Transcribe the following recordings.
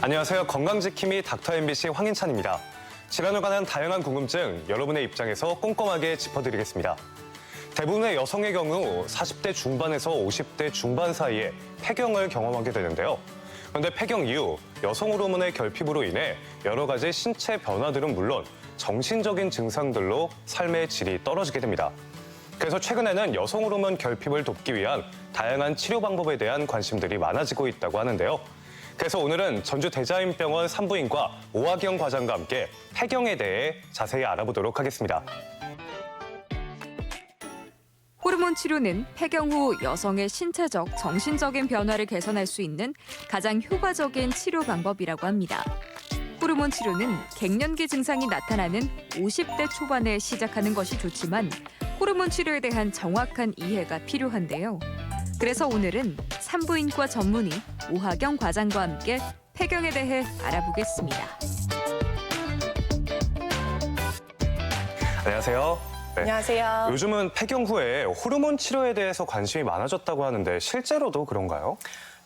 안녕하세요. 건강지킴이 닥터 MBC 황인찬입니다. 질환에 관한 다양한 궁금증 여러분의 입장에서 꼼꼼하게 짚어드리겠습니다. 대부분의 여성의 경우 40대 중반에서 50대 중반 사이에 폐경을 경험하게 되는데요. 그런데 폐경 이후 여성 호르몬의 결핍으로 인해 여러 가지 신체 변화들은 물론 정신적인 증상들로 삶의 질이 떨어지게 됩니다. 그래서 최근에는 여성 호르몬 결핍을 돕기 위한 다양한 치료 방법에 대한 관심들이 많아지고 있다고 하는데요. 그래서 오늘은 전주 대자연병원 산부인과 오하경 과장과 함께 폐경에 대해 자세히 알아보도록 하겠습니다. 호르몬 치료는 폐경 후 여성의 신체적, 정신적인 변화를 개선할 수 있는 가장 효과적인 치료 방법이라고 합니다. 호르몬 치료는 갱년기 증상이 나타나는 50대 초반에 시작하는 것이 좋지만 호르몬 치료에 대한 정확한 이해가 필요한데요. 그래서 오늘은 산부인과 전문의 오하경 과장과 함께 폐경에 대해 알아보겠습니다. 안녕하세요. 네. 안녕하세요. 요즘은 폐경 후에 호르몬 치료에 대해서 관심이 많아졌다고 하는데 실제로도 그런가요?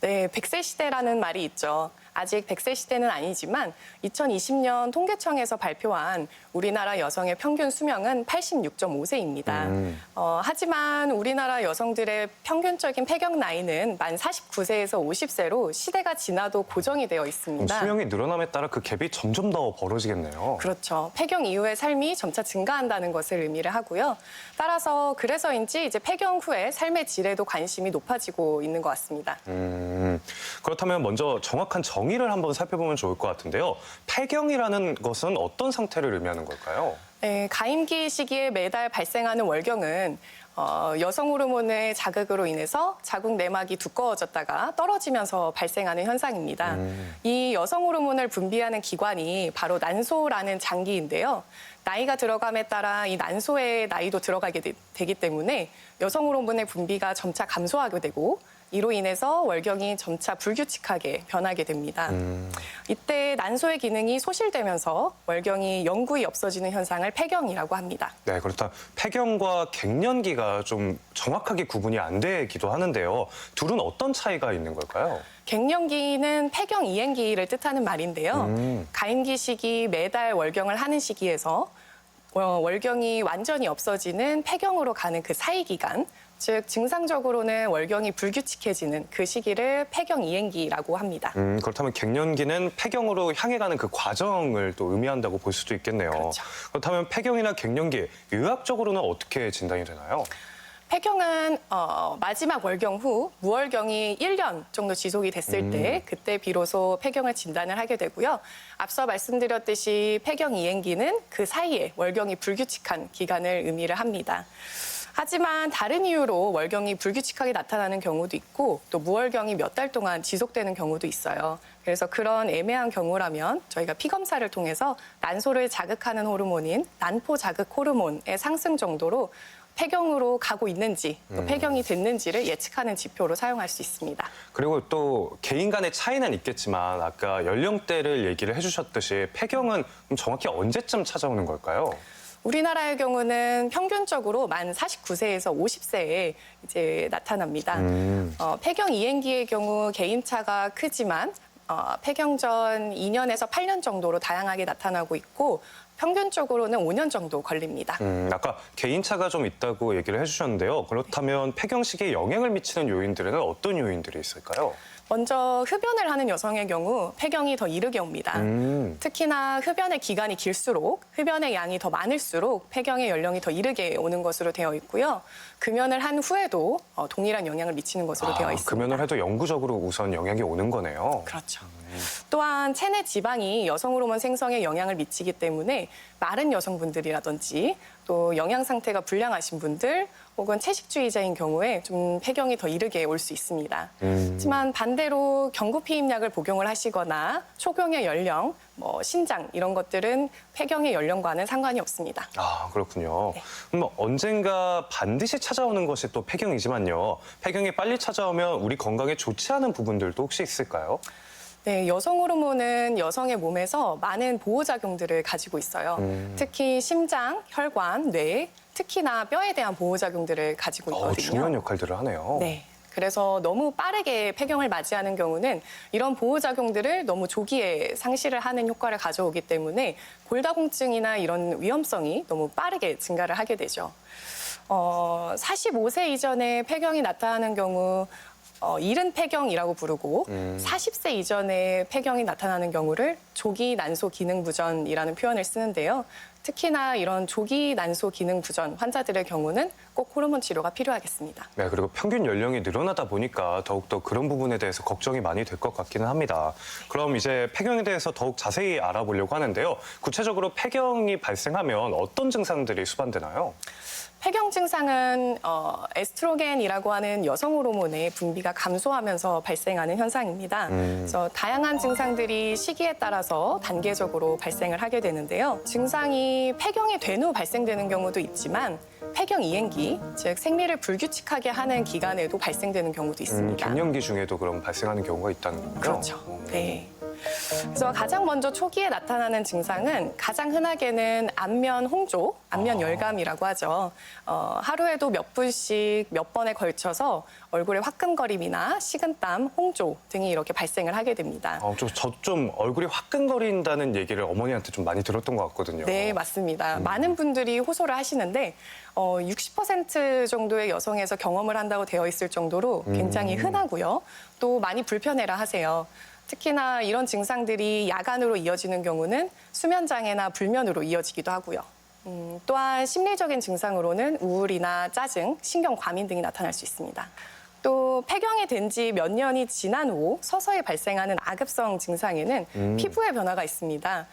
네, 100세 시대라는 말이 있죠. 아직 100세 시대는 아니지만 2020년 통계청에서 발표한 우리나라 여성의 평균 수명은 86.5세입니다. 하지만 우리나라 여성들의 평균적인 폐경 나이는 만 49세에서 50세로 시대가 지나도 고정이 되어 있습니다. 수명이 늘어남에 따라 그 갭이 점점 더 벌어지겠네요. 그렇죠. 폐경 이후의 삶이 점차 증가한다는 것을 의미를 하고요. 따라서 그래서인지 이제 폐경 후에 삶의 질에도 관심이 높아지고 있는 것 같습니다. 그렇다면 먼저 정확한 정의를 한번 살펴보면 좋을 것 같은데요. 폐경이라는 것은 어떤 상태를 의미하는 걸까요? 네, 가임기 시기에 매달 발생하는 월경은 여성 호르몬의 자극으로 인해서 자궁 내막이 두꺼워졌다가 떨어지면서 발생하는 현상입니다. 이 여성 호르몬을 분비하는 기관이 바로 난소라는 장기인데요. 나이가 들어감에 따라 이 난소의 나이도 들어가게 되기 때문에 여성 호르몬의 분비가 점차 감소하게 되고 이로 인해서 월경이 점차 불규칙하게 변하게 됩니다. 이때 난소의 기능이 소실되면서 월경이 영구히 없어지는 현상을 폐경이라고 합니다. 네, 그렇다. 폐경과 갱년기가 좀 정확하게 구분이 안 되기도 하는데요. 둘은 어떤 차이가 있는 걸까요? 갱년기는 폐경 이행기를 뜻하는 말인데요. 가임기 시기 매달 월경을 하는 시기에서 월경이 완전히 없어지는 폐경으로 가는 그 사이 기간, 즉 증상적으로는 월경이 불규칙해지는 그 시기를 폐경 이행기라고 합니다. 그렇다면 갱년기는 폐경으로 향해 가는 그 과정을 또 의미한다고 볼 수도 있겠네요. 그렇죠. 그렇다면 폐경이나 갱년기, 의학적으로는 어떻게 진단이 되나요? 폐경은 마지막 월경 후 무월경이 1년 정도 지속이 됐을 때 그때 비로소 폐경을 진단을 하게 되고요. 앞서 말씀드렸듯이 폐경 이행기는 그 사이에 월경이 불규칙한 기간을 의미를 합니다. 하지만 다른 이유로 월경이 불규칙하게 나타나는 경우도 있고 또 무월경이 몇 달 동안 지속되는 경우도 있어요. 그래서 그런 애매한 경우라면 저희가 피검사를 통해서 난소를 자극하는 호르몬인 난포 자극 호르몬의 상승 정도로 폐경으로 가고 있는지 또 폐경이 됐는지를 예측하는 지표로 사용할 수 있습니다. 그리고 또 개인 간의 차이는 있겠지만 아까 연령대를 얘기를 해주셨듯이 폐경은 그럼 정확히 언제쯤 찾아오는 걸까요? 우리나라의 경우는 평균적으로 만 49세에서 50세에 이제 나타납니다. 폐경 이행기의 경우 개인차가 크지만 폐경 전 2년에서 8년 정도로 다양하게 나타나고 있고 평균적으로는 5년 정도 걸립니다. 아까 개인차가 좀 있다고 얘기를 해주셨는데요. 그렇다면 폐경 시기에 영향을 미치는 요인들에는 어떤 요인들이 있을까요? 먼저 흡연을 하는 여성의 경우 폐경이 더 이르게 옵니다. 특히나 흡연의 기간이 길수록 흡연의 양이 더 많을수록 폐경의 연령이 더 이르게 오는 것으로 되어 있고요. 금연을 한 후에도 동일한 영향을 미치는 것으로 되어 있습니다. 금연을 해도 영구적으로 우선 영향이 오는 거네요. 그렇죠. 또한 체내 지방이 여성 호르몬 생성에 영향을 미치기 때문에 마른 여성분들이라든지 또 영양 상태가 불량하신 분들 혹은 채식주의자인 경우에 좀 폐경이 더 이르게 올 수 있습니다. 하지만 반대로 경구피임약을 복용을 하시거나 초경의 연령, 신장 이런 것들은 폐경의 연령과는 상관이 없습니다. 아, 그렇군요. 네. 그럼 언젠가 반드시 찾아오는 것이 또 폐경이지만요. 폐경이 빨리 찾아오면 우리 건강에 좋지 않은 부분들도 혹시 있을까요? 네, 여성 호르몬은 여성의 몸에서 많은 보호작용들을 가지고 있어요. 특히 심장, 혈관, 뇌, 특히나 뼈에 대한 보호작용들을 가지고 있거든요. 중요한 역할들을 하네요. 네. 그래서 너무 빠르게 폐경을 맞이하는 경우는 이런 보호작용들을 너무 조기에 상실을 하는 효과를 가져오기 때문에 골다공증이나 이런 위험성이 너무 빠르게 증가를 하게 되죠. 45세 이전에 폐경이 나타나는 경우 이른 폐경이라고 부르고 40세 이전에 폐경이 나타나는 경우를 조기 난소 기능 부전이라는 표현을 쓰는데요. 특히나 이런 조기 난소 기능 부전 환자들의 경우는 꼭 호르몬 치료가 필요하겠습니다. 네, 그리고 평균 연령이 늘어나다 보니까 더욱더 그런 부분에 대해서 걱정이 많이 될 것 같기는 합니다. 그럼 이제 폐경에 대해서 더욱 자세히 알아보려고 하는데요. 구체적으로 폐경이 발생하면 어떤 증상들이 수반되나요? 폐경 증상은 에스트로겐이라고 하는 여성 호르몬의 분비가 감소하면서 발생하는 현상입니다. 그래서 다양한 증상들이 시기에 따라서 단계적으로 발생을 하게 되는데요. 증상이 폐경이 된 후 발생되는 경우도 있지만 폐경 이행기, 즉 생리를 불규칙하게 하는 기간에도 발생되는 경우도 있습니다. 갱년기 중에도 그럼 발생하는 경우가 있다는 거군요. 그렇죠. 네. 그래서 가장 먼저 초기에 나타나는 증상은 가장 흔하게는 안면 홍조, 안면 열감이라고 하죠. 하루에도 몇 분씩 몇 번에 걸쳐서 얼굴에 화끈거림이나 식은땀, 홍조 등이 이렇게 발생을 하게 됩니다. 저 좀 얼굴이 화끈거린다는 얘기를 어머니한테 좀 많이 들었던 것 같거든요. 네, 맞습니다. 많은 분들이 호소를 하시는데 60% 정도의 여성에서 경험을 한다고 되어 있을 정도로 굉장히 흔하고요. 또 많이 불편해라 하세요. 특히나 이런 증상들이 야간으로 이어지는 경우는 수면장애나 불면으로 이어지기도 하고요. 또한 심리적인 증상으로는 우울이나 짜증, 신경과민 등이 나타날 수 있습니다. 또 폐경이 된 지 몇 년이 지난 후 서서히 발생하는 악읍성 증상에는 피부의 변화가 있습니다.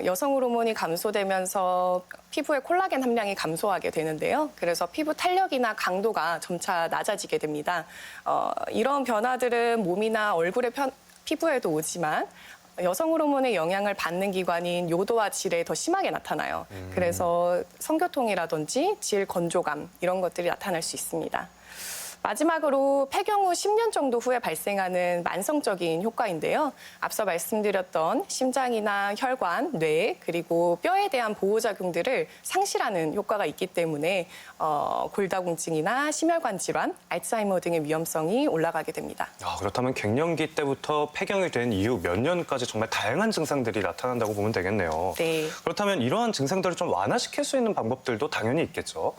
여성 호르몬이 감소되면서 피부의 콜라겐 함량이 감소하게 되는데요. 그래서 피부 탄력이나 강도가 점차 낮아지게 됩니다. 이런 변화들은 몸이나 얼굴의 피부에도 오지만 여성 호르몬의 영향을 받는 기관인 요도와 질에 더 심하게 나타나요. 그래서 성교통이라든지 질 건조감 이런 것들이 나타날 수 있습니다. 마지막으로 폐경 후 10년 정도 후에 발생하는 만성적인 효과인데요. 앞서 말씀드렸던 심장이나 혈관, 뇌, 그리고 뼈에 대한 보호작용들을 상실하는 효과가 있기 때문에 골다공증이나 심혈관 질환, 알츠하이머 등의 위험성이 올라가게 됩니다. 그렇다면 갱년기 때부터 폐경이 된 이후 몇 년까지 정말 다양한 증상들이 나타난다고 보면 되겠네요. 네. 그렇다면 이러한 증상들을 좀 완화시킬 수 있는 방법들도 당연히 있겠죠.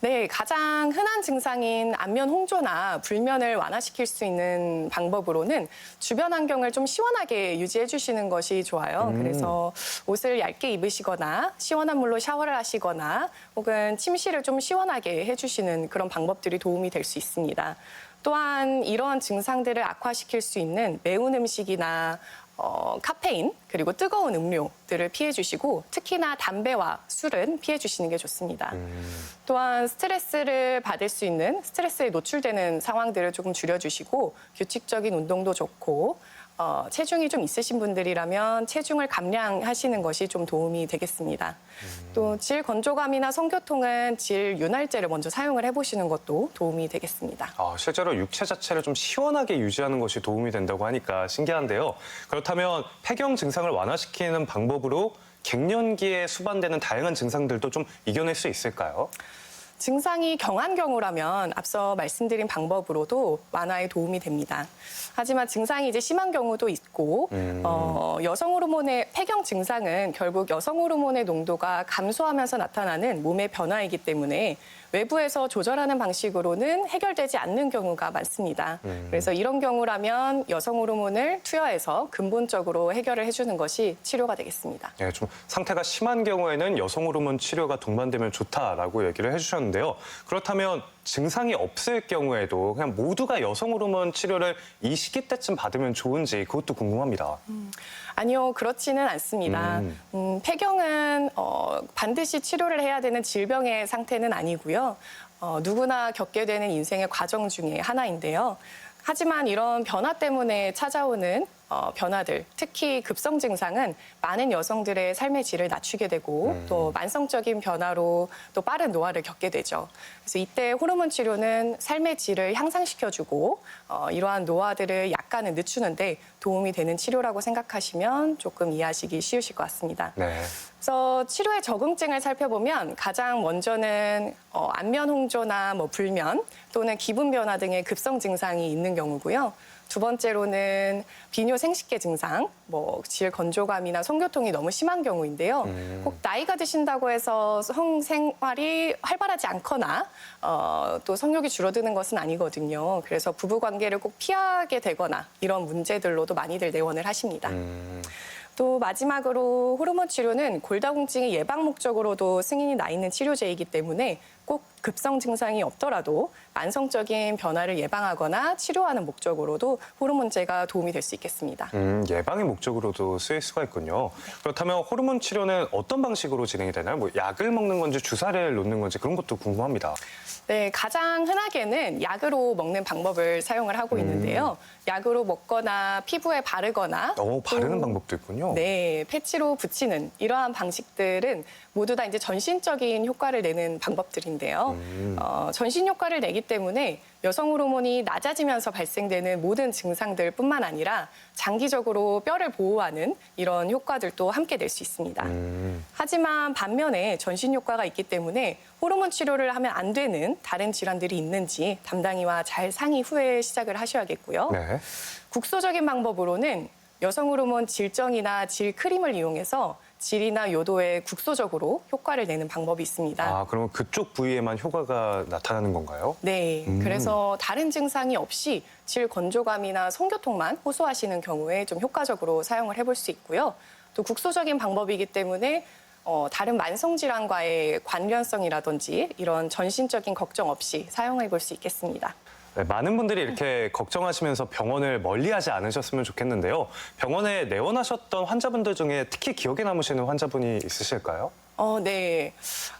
네, 가장 흔한 증상인 안면 홍조나 불면을 완화시킬 수 있는 방법으로는 주변 환경을 좀 시원하게 유지해 주시는 것이 좋아요. 그래서 옷을 얇게 입으시거나 시원한 물로 샤워를 하시거나 혹은 침실을 좀 시원하게 해주시는 그런 방법들이 도움이 될 수 있습니다. 또한 이러한 증상들을 악화시킬 수 있는 매운 음식이나 카페인 그리고 뜨거운 음료들을 피해 주시고 특히나 담배와 술은 피해 주시는 게 좋습니다. 또한 스트레스를 받을 수 있는 스트레스에 노출되는 상황들을 조금 줄여주시고 규칙적인 운동도 좋고 체중이 좀 있으신 분들이라면 체중을 감량하시는 것이 좀 도움이 되겠습니다. 또 질 건조감이나 성교통은 질 윤활제를 먼저 사용을 해보시는 것도 도움이 되겠습니다. 실제로 육체 자체를 좀 시원하게 유지하는 것이 도움이 된다고 하니까 신기한데요. 그렇다면 폐경 증상을 완화시키는 방법으로 갱년기에 수반되는 다양한 증상들도 좀 이겨낼 수 있을까요? 증상이 경한 경우라면 앞서 말씀드린 방법으로도 완화에 도움이 됩니다. 하지만 증상이 이제 심한 경우도 있고 여성 호르몬의 폐경 증상은 결국 여성 호르몬의 농도가 감소하면서 나타나는 몸의 변화이기 때문에 외부에서 조절하는 방식으로는 해결되지 않는 경우가 많습니다. 그래서 이런 경우라면 여성 호르몬을 투여해서 근본적으로 해결을 해주는 것이 치료가 되겠습니다. 네, 좀 상태가 심한 경우에는 여성 호르몬 치료가 동반되면 좋다라고 얘기를 해주셨는데요. 그렇다면 증상이 없을 경우에도 그냥 모두가 여성 호르몬 치료를 이 시기 때쯤 받으면 좋은지 그것도 궁금합니다. 아니요, 그렇지는 않습니다. 폐경은 반드시 치료를 해야 되는 질병의 상태는 아니고요. 누구나 겪게 되는 인생의 과정 중에 하나인데요. 하지만 이런 변화 때문에 찾아오는 변화들, 특히 급성 증상은 많은 여성들의 삶의 질을 낮추게 되고 또 만성적인 변화로 또 빠른 노화를 겪게 되죠. 그래서 이때 호르몬 치료는 삶의 질을 향상시켜주고 이러한 노화들을 약간은 늦추는데 도움이 되는 치료라고 생각하시면 조금 이해하시기 쉬우실 것 같습니다. 네. 그래서 치료의 적응증을 살펴보면 가장 먼저는 안면 홍조나 불면 또는 기분 변화 등의 급성 증상이 있는 경우고요. 두 번째로는 비뇨 생식계 증상, 질 건조감이나 성교통이 너무 심한 경우인데요. 꼭 나이가 드신다고 해서 성생활이 활발하지 않거나 또 성욕이 줄어드는 것은 아니거든요. 그래서 부부 관계를 꼭 피하게 되거나 이런 문제들로도 많이들 내원을 하십니다. 또 마지막으로 호르몬 치료는 골다공증의 예방 목적으로도 승인이 나 있는 치료제이기 때문에 꼭 급성 증상이 없더라도 만성적인 변화를 예방하거나 치료하는 목적으로도 호르몬제가 도움이 될 수 있겠습니다. 예방의 목적으로도 쓰일 수가 있군요. 그렇다면 호르몬 치료는 어떤 방식으로 진행이 되나요? 약을 먹는 건지 주사를 놓는 건지 그런 것도 궁금합니다. 네, 가장 흔하게는 약으로 먹는 방법을 사용을 하고 있는데요. 약으로 먹거나 피부에 바르거나 바르는 또 방법도 있군요. 네, 패치로 붙이는 이러한 방식들은 모두 다 이제 전신적인 효과를 내는 방법들인데요. 전신 효과를 내기 때문에 여성 호르몬이 낮아지면서 발생되는 모든 증상들뿐만 아니라 장기적으로 뼈를 보호하는 이런 효과들도 함께 낼 수 있습니다. 하지만 반면에 전신 효과가 있기 때문에 호르몬 치료를 하면 안 되는 다른 질환들이 있는지 담당이와 잘 상의 후에 시작을 하셔야겠고요. 네. 국소적인 방법으로는 여성 호르몬 질정이나 질 크림을 이용해서 질이나 요도에 국소적으로 효과를 내는 방법이 있습니다. 그러면 그쪽 부위에만 효과가 나타나는 건가요? 네, 그래서 다른 증상이 없이 질 건조감이나 성교통만 호소하시는 경우에 좀 효과적으로 사용을 해볼 수 있고요. 또 국소적인 방법이기 때문에 다른 만성 질환과의 관련성이라든지 이런 전신적인 걱정 없이 사용해 볼 수 있겠습니다. 네, 많은 분들이 이렇게 걱정하시면서 병원을 멀리하지 않으셨으면 좋겠는데요. 병원에 내원하셨던 환자분들 중에 특히 기억에 남으시는 환자분이 있으실까요? 네.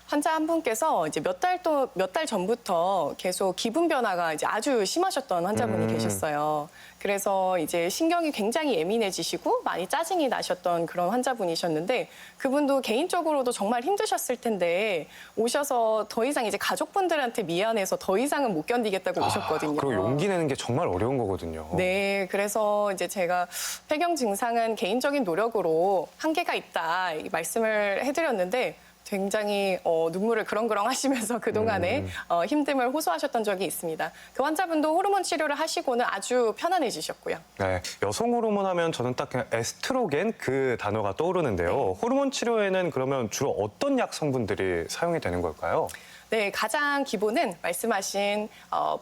환자 한 분께서 이제 몇 달 전부터 계속 기분 변화가 이제 아주 심하셨던 환자분이 계셨어요. 그래서 이제 신경이 굉장히 예민해지시고 많이 짜증이 나셨던 그런 환자분이셨는데 그분도 개인적으로도 정말 힘드셨을 텐데 오셔서 더 이상 이제 가족분들한테 미안해서 더 이상은 못 견디겠다고 오셨거든요. 그리고 용기 내는 게 정말 어려운 거거든요. 네, 그래서 이제 제가 폐경 증상은 개인적인 노력으로 한계가 있다 이 말씀을 해드렸는데 굉장히 눈물을 그렁그렁 하시면서 그동안에 힘듦을 호소하셨던 적이 있습니다. 그 환자분도 호르몬 치료를 하시고는 아주 편안해지셨고요. 네, 여성 호르몬 하면 저는 딱 그냥 에스트로겐 그 단어가 떠오르는데요. 호르몬 치료에는 그러면 주로 어떤 약 성분들이 사용이 되는 걸까요? 네, 가장 기본은 말씀하신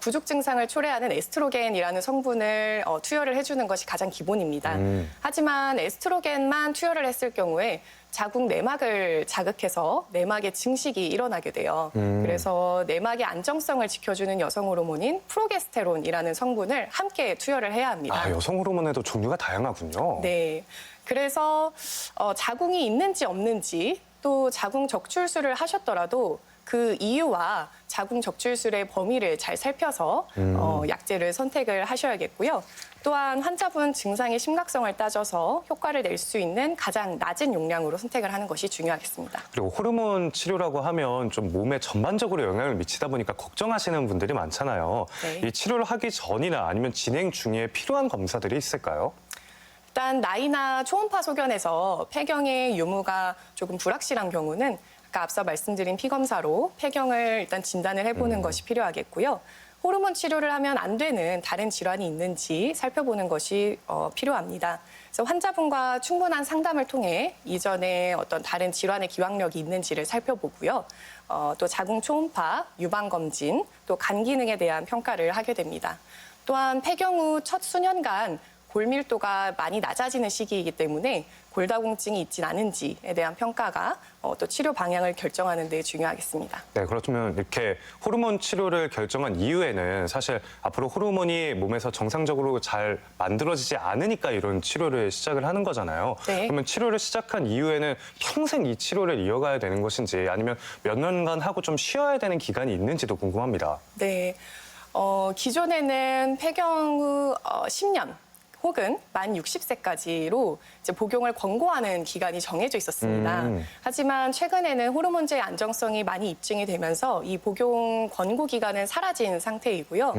부족 증상을 초래하는 에스트로겐이라는 성분을 투여를 해주는 것이 가장 기본입니다. 하지만 에스트로겐만 투여를 했을 경우에 자궁 내막을 자극해서 내막의 증식이 일어나게 돼요. 그래서 내막의 안정성을 지켜주는 여성 호르몬인 프로게스테론이라는 성분을 함께 투여를 해야 합니다. 여성 호르몬에도 종류가 다양하군요. 네, 그래서 자궁이 있는지 없는지 또 자궁 적출술을 하셨더라도 그 이유와 자궁 적출술의 범위를 잘 살펴서 약제를 선택을 하셔야겠고요. 또한 환자분 증상의 심각성을 따져서 효과를 낼 수 있는 가장 낮은 용량으로 선택을 하는 것이 중요하겠습니다. 그리고 호르몬 치료라고 하면 좀 몸에 전반적으로 영향을 미치다 보니까 걱정하시는 분들이 많잖아요. 네. 이 치료를 하기 전이나 아니면 진행 중에 필요한 검사들이 있을까요? 일단 나이나 초음파 소견에서 폐경의 유무가 조금 불확실한 경우는 아까 앞서 말씀드린 피검사로 폐경을 일단 진단을 해보는 것이 필요하겠고요. 호르몬 치료를 하면 안 되는 다른 질환이 있는지 살펴보는 것이 필요합니다. 그래서 환자분과 충분한 상담을 통해 이전에 어떤 다른 질환의 기왕력이 있는지를 살펴보고요. 또 자궁 초음파, 유방 검진, 또 간 기능에 대한 평가를 하게 됩니다. 또한 폐경 후 첫 수년간 골밀도가 많이 낮아지는 시기이기 때문에 골다공증이 있진 않은지에 대한 평가가 또 치료 방향을 결정하는 데 중요하겠습니다. 네, 그렇다면 이렇게 호르몬 치료를 결정한 이후에는 사실 앞으로 호르몬이 몸에서 정상적으로 잘 만들어지지 않으니까 이런 치료를 시작을 하는 거잖아요. 네. 그러면 치료를 시작한 이후에는 평생 이 치료를 이어가야 되는 것인지 아니면 몇 년간 하고 좀 쉬어야 되는 기간이 있는지도 궁금합니다. 네, 기존에는 폐경 후 10년 혹은 만 60세까지로 이제 복용을 권고하는 기간이 정해져 있었습니다. 하지만 최근에는 호르몬제의 안정성이 많이 입증이 되면서 이 복용 권고 기간은 사라진 상태이고요.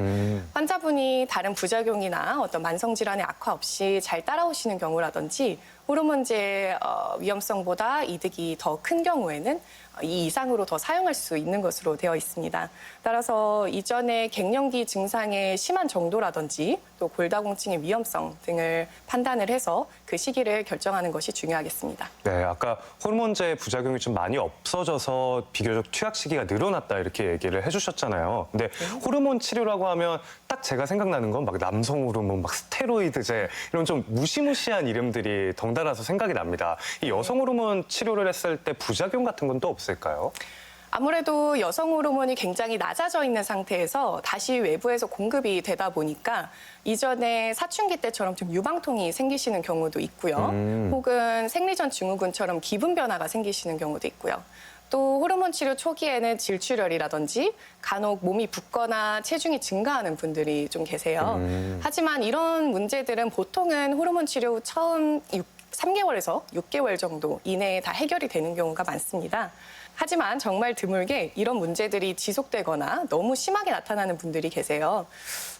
환자분이 다른 부작용이나 어떤 만성 질환의 악화 없이 잘 따라오시는 경우라든지 호르몬제의 위험성보다 이득이 더 큰 경우에는 이 이상으로 더 사용할 수 있는 것으로 되어 있습니다. 따라서 이전에 갱년기 증상의 심한 정도라든지 또 골다공증의 위험성 등을 판단을 해서 그 시기를 결정하는 것이 중요하겠습니다. 네, 아까 호르몬제 부작용이 좀 많이 없어져서 비교적 투약 시기가 늘어났다 이렇게 얘기를 해주셨잖아요. 근데 호르몬 치료라고 하면 딱 제가 생각나는 건 막 남성 호르몬, 막 스테로이드제 이런 좀 무시무시한 이름들이 덩달아서 생각이 납니다. 이 여성 호르몬 치료를 했을 때 부작용 같은 건 또 없을까요? 아무래도 여성 호르몬이 굉장히 낮아져 있는 상태에서 다시 외부에서 공급이 되다 보니까 이전에 사춘기 때처럼 좀 유방통이 생기시는 경우도 있고요. 혹은 생리전 증후군처럼 기분 변화가 생기시는 경우도 있고요. 또 호르몬 치료 초기에는 질출혈이라든지 간혹 몸이 붓거나 체중이 증가하는 분들이 좀 계세요. 하지만 이런 문제들은 보통은 호르몬 치료 후 처음 3개월에서 6개월 정도 이내에 다 해결이 되는 경우가 많습니다. 하지만 정말 드물게 이런 문제들이 지속되거나 너무 심하게 나타나는 분들이 계세요.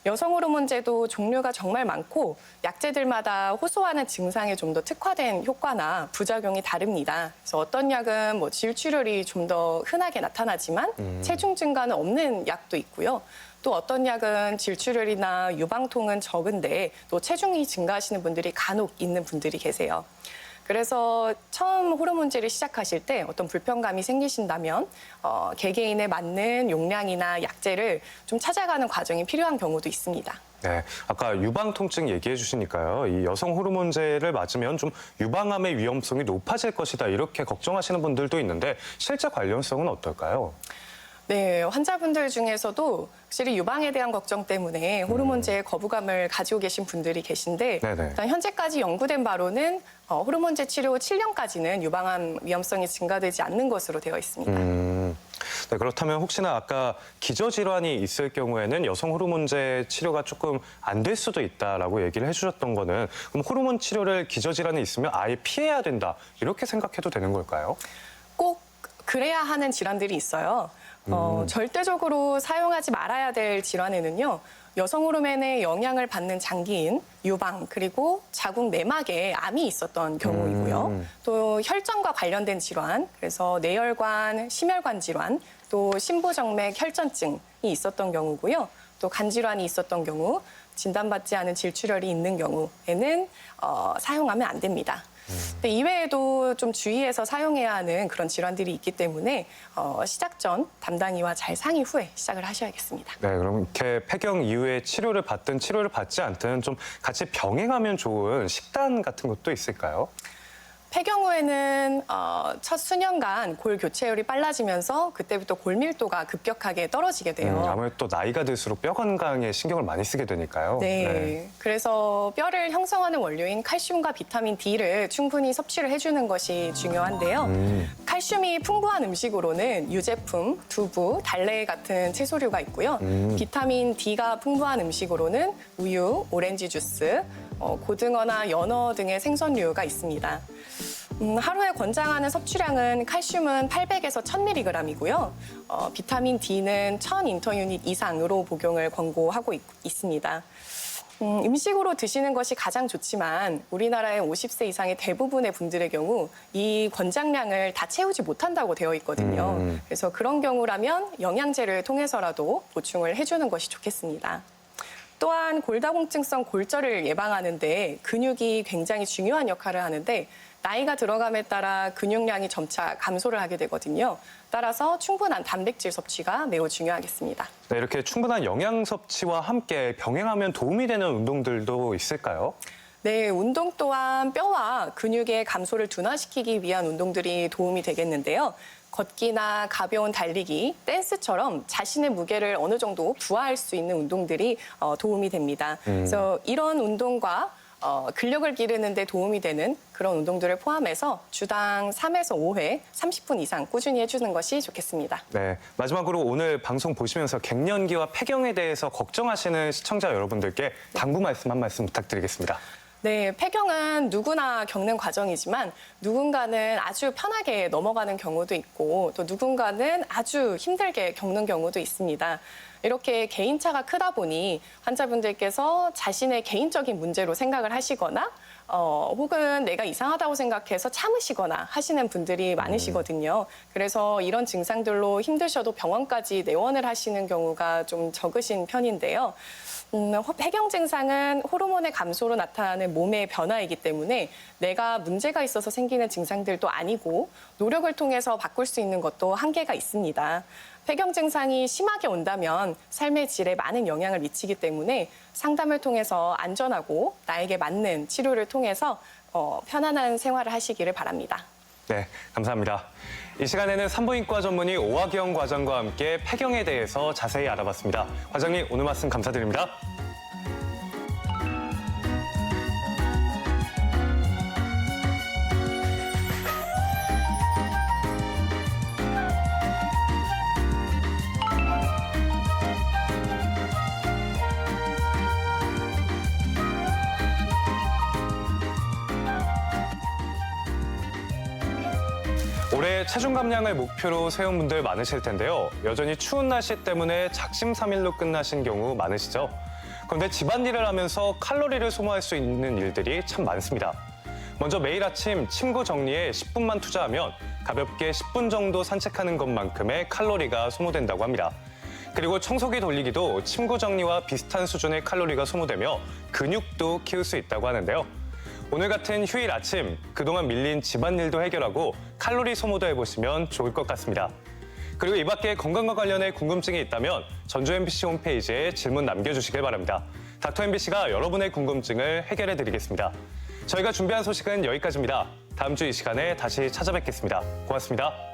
여성 호르몬제도 종류가 정말 많고 약제들마다 호소하는 증상에 좀 더 특화된 효과나 부작용이 다릅니다. 그래서 어떤 약은 뭐 질출혈이 좀 더 흔하게 나타나지만 체중 증가는 없는 약도 있고요. 또 어떤 약은 질출혈이나 유방통은 적은데 또 체중이 증가하시는 분들이 간혹 있는 분들이 계세요. 그래서 처음 호르몬제를 시작하실 때 어떤 불편감이 생기신다면 개개인에 맞는 용량이나 약제를 좀 찾아가는 과정이 필요한 경우도 있습니다. 네, 아까 유방 통증 얘기해 주시니까요. 이 여성 호르몬제를 맞으면 좀 유방암의 위험성이 높아질 것이다 이렇게 걱정하시는 분들도 있는데 실제 관련성은 어떨까요? 네, 환자분들 중에서도 확실히 유방에 대한 걱정 때문에 호르몬제에 거부감을 가지고 계신 분들이 계신데 네네. 일단 현재까지 연구된 바로는 호르몬제 치료 후 7년까지는 유방암 위험성이 증가되지 않는 것으로 되어 있습니다. 네, 그렇다면 혹시나 아까 기저질환이 있을 경우에는 여성 호르몬제 치료가 조금 안 될 수도 있다라고 얘기를 해주셨던 거는 그럼 호르몬 치료를 기저질환이 있으면 아예 피해야 된다 이렇게 생각해도 되는 걸까요? 꼭 그래야 하는 질환들이 있어요. 절대적으로 사용하지 말아야 될 질환에는요. 여성 호르몬의 영향을 받는 장기인, 유방, 그리고 자궁 내막에 암이 있었던 경우이고요. 또 혈전과 관련된 질환, 그래서 뇌혈관, 심혈관 질환, 또 심부정맥 혈전증이 있었던 경우고요. 또 간질환이 있었던 경우, 진단받지 않은 질출혈이 있는 경우에는 사용하면 안 됩니다. 근데 이외에도 좀 주의해서 사용해야 하는 그런 질환들이 있기 때문에 시작 전 담당의와 잘 상의 후에 시작을 하셔야겠습니다. 네, 그럼 이렇게 폐경 이후에 치료를 받든 치료를 받지 않든 좀 같이 병행하면 좋은 식단 같은 것도 있을까요? 폐경 후에는 첫 수년간 골 교체율이 빨라지면서 그때부터 골 밀도가 급격하게 떨어지게 돼요. 아무래도 또 나이가 들수록 뼈 건강에 신경을 많이 쓰게 되니까요. 네. 그래서 뼈를 형성하는 원료인 칼슘과 비타민 D를 충분히 섭취를 해주는 것이 중요한데요. 칼슘이 풍부한 음식으로는 유제품, 두부, 달래 같은 채소류가 있고요. 비타민 D가 풍부한 음식으로는 우유, 오렌지 주스, 고등어나 연어 등의 생선류가 있습니다. 하루에 권장하는 섭취량은 칼슘은 800에서 1000mg이고요. 비타민 D는 1000인터유닛 이상으로 복용을 권고하고 있습니다. 음식으로 드시는 것이 가장 좋지만 우리나라의 50세 이상의 대부분의 분들의 경우 이 권장량을 다 채우지 못한다고 되어 있거든요. 그래서 그런 경우라면 영양제를 통해서라도 보충을 해주는 것이 좋겠습니다. 또한 골다공증성 골절을 예방하는 데 근육이 굉장히 중요한 역할을 하는데 나이가 들어감에 따라 근육량이 점차 감소를 하게 되거든요. 따라서 충분한 단백질 섭취가 매우 중요하겠습니다. 네, 이렇게 충분한 영양 섭취와 함께 병행하면 도움이 되는 운동들도 있을까요? 네, 운동 또한 뼈와 근육의 감소를 둔화시키기 위한 운동들이 도움이 되겠는데요. 걷기나 가벼운 달리기, 댄스처럼 자신의 무게를 어느 정도 부하할 수 있는 운동들이 도움이 됩니다. 그래서 이런 운동과 근력을 기르는 데 도움이 되는 그런 운동들을 포함해서 주당 3에서 5회 30분 이상 꾸준히 해주는 것이 좋겠습니다. 네, 마지막으로 오늘 방송 보시면서 갱년기와 폐경에 대해서 걱정하시는 시청자 여러분들께 당부 말씀 한 말씀 부탁드리겠습니다. 네, 폐경은 누구나 겪는 과정이지만 누군가는 아주 편하게 넘어가는 경우도 있고 또 누군가는 아주 힘들게 겪는 경우도 있습니다. 이렇게 개인차가 크다 보니 환자분들께서 자신의 개인적인 문제로 생각을 하시거나 혹은 내가 이상하다고 생각해서 참으시거나 하시는 분들이 많으시거든요. 그래서 이런 증상들로 힘드셔도 병원까지 내원을 하시는 경우가 좀 적으신 편인데요. 폐경 증상은 호르몬의 감소로 나타나는 몸의 변화이기 때문에 내가 문제가 있어서 생기는 증상들도 아니고 노력을 통해서 바꿀 수 있는 것도 한계가 있습니다. 폐경 증상이 심하게 온다면 삶의 질에 많은 영향을 미치기 때문에 상담을 통해서 안전하고 나에게 맞는 치료를 통해서 편안한 생활을 하시기를 바랍니다. 네, 감사합니다. 이 시간에는 산부인과 전문의 오하경 과장과 함께 폐경에 대해서 자세히 알아봤습니다. 과장님, 오늘 말씀 감사드립니다. 올해 체중 감량을 목표로 세운 분들 많으실 텐데요. 여전히 추운 날씨 때문에 작심삼일로 끝나신 경우 많으시죠? 그런데 집안일을 하면서 칼로리를 소모할 수 있는 일들이 참 많습니다. 먼저 매일 아침 침구 정리에 10분만 투자하면 가볍게 10분 정도 산책하는 것만큼의 칼로리가 소모된다고 합니다. 그리고 청소기 돌리기도 침구 정리와 비슷한 수준의 칼로리가 소모되며 근육도 키울 수 있다고 하는데요. 오늘 같은 휴일 아침, 그동안 밀린 집안일도 해결하고 칼로리 소모도 해보시면 좋을 것 같습니다. 그리고 이 밖에 건강과 관련해 궁금증이 있다면 전주 MBC 홈페이지에 질문 남겨주시길 바랍니다. 닥터 MBC가 여러분의 궁금증을 해결해드리겠습니다. 저희가 준비한 소식은 여기까지입니다. 다음 주 이 시간에 다시 찾아뵙겠습니다. 고맙습니다.